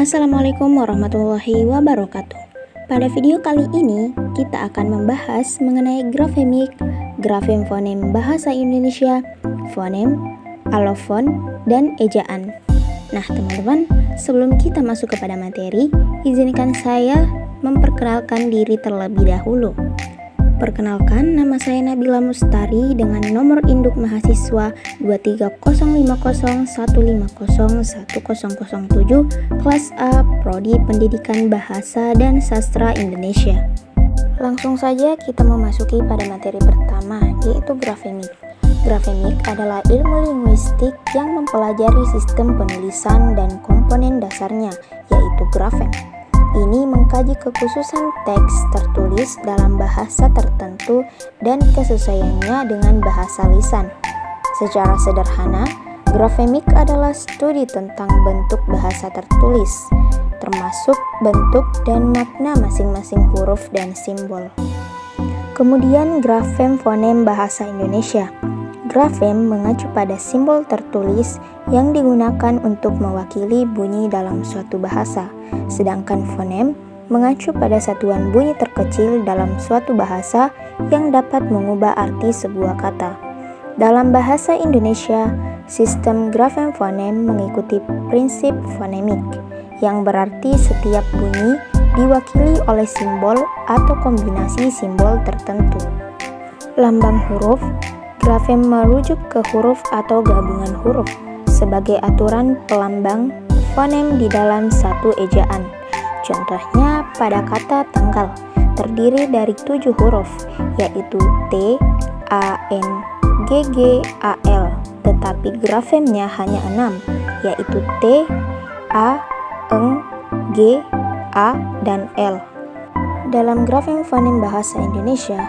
Assalamualaikum warahmatullahi wabarakatuh. Pada video kali ini, kita akan membahas mengenai grafemik, grafem fonem bahasa Indonesia, fonem, alofon, dan ejaan. Nah teman-teman, sebelum kita masuk kepada materi, izinkan saya memperkenalkan diri terlebih dahulu. Perkenalkan, nama saya Nabila Mustari dengan nomor induk mahasiswa 23051501007 kelas A, Prodi Pendidikan Bahasa dan Sastra Indonesia. Langsung saja kita memasuki pada materi pertama, yaitu grafemik. Grafemik adalah ilmu linguistik yang mempelajari sistem penulisan dan komponen dasarnya, yaitu grafem. Ini mengkaji kekhususan teks tertulis dalam bahasa tertentu dan kesesuaiannya dengan bahasa lisan. Secara sederhana, grafemik adalah studi tentang bentuk bahasa tertulis, termasuk bentuk dan makna masing-masing huruf dan simbol. Kemudian grafem fonem bahasa Indonesia. Grafem mengacu pada simbol tertulis yang digunakan untuk mewakili bunyi dalam suatu bahasa, sedangkan fonem mengacu pada satuan bunyi terkecil dalam suatu bahasa yang dapat mengubah arti sebuah kata. Dalam bahasa Indonesia, sistem grafem fonem mengikuti prinsip fonemik, yang berarti setiap bunyi diwakili oleh simbol atau kombinasi simbol tertentu. Lambang huruf. Grafem merujuk ke huruf atau gabungan huruf sebagai aturan pelambang fonem di dalam satu ejaan. Contohnya pada kata tanggal, terdiri dari 7 huruf, yaitu T, A, N, G, G, A, L. Tetapi grafemnya hanya 6, yaitu T, A, Eng, G, A, dan L. Dalam grafem fonem bahasa Indonesia,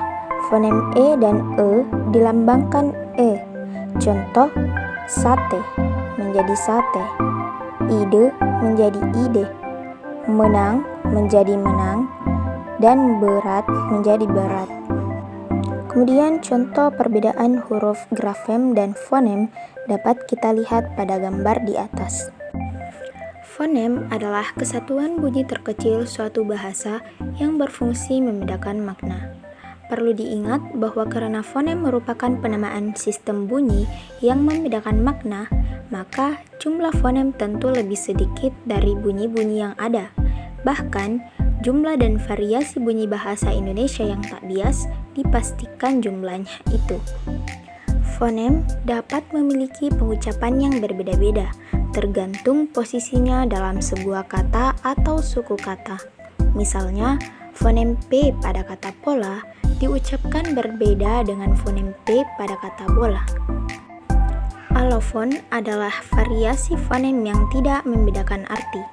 fonem E dan E dilambangkan E. Contoh, sate menjadi sate, ide menjadi ide, menang menjadi menang, dan berat menjadi berat. Kemudian contoh perbedaan huruf grafem dan fonem dapat kita lihat pada gambar di atas. Fonem adalah kesatuan bunyi terkecil suatu bahasa yang berfungsi membedakan makna. Perlu diingat bahwa karena fonem merupakan penamaan sistem bunyi yang membedakan makna, maka jumlah fonem tentu lebih sedikit dari bunyi-bunyi yang ada. Bahkan, jumlah dan variasi bunyi bahasa Indonesia yang tak bias dipastikan jumlahnya itu. Fonem dapat memiliki pengucapan yang berbeda-beda, tergantung posisinya dalam sebuah kata atau suku kata. Misalnya, fonem P pada kata pola diucapkan berbeda dengan fonem P pada kata bola. Alofon adalah variasi fonem yang tidak membedakan arti.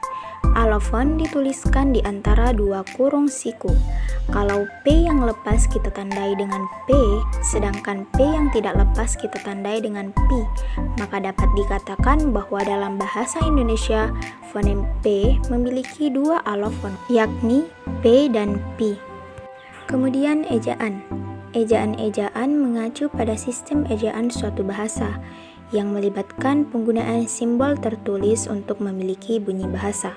Alofon dituliskan di antara dua kurung siku. Kalau P yang lepas kita tandai dengan P, sedangkan P yang tidak lepas kita tandai dengan Pi, maka dapat dikatakan bahwa dalam bahasa Indonesia, fonem P memiliki dua alofon, yakni P dan Pi. Kemudian ejaan. Ejaan-ejaan mengacu pada sistem ejaan suatu bahasa yang melibatkan penggunaan simbol tertulis untuk memiliki bunyi bahasa.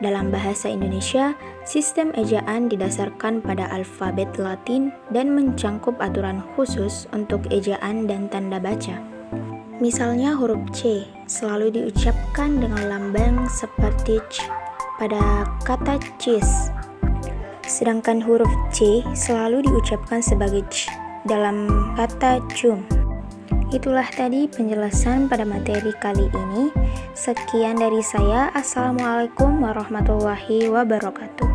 Dalam bahasa Indonesia, sistem ejaan didasarkan pada alfabet Latin dan mencangkup aturan khusus untuk ejaan dan tanda baca. Misalnya huruf C selalu diucapkan dengan lambang seperti C pada kata cheese. Sedangkan huruf C selalu diucapkan sebagai C dalam kata cum. Itulah tadi penjelasan pada materi kali ini. Sekian dari saya. Assalamualaikum warahmatullahi wabarakatuh.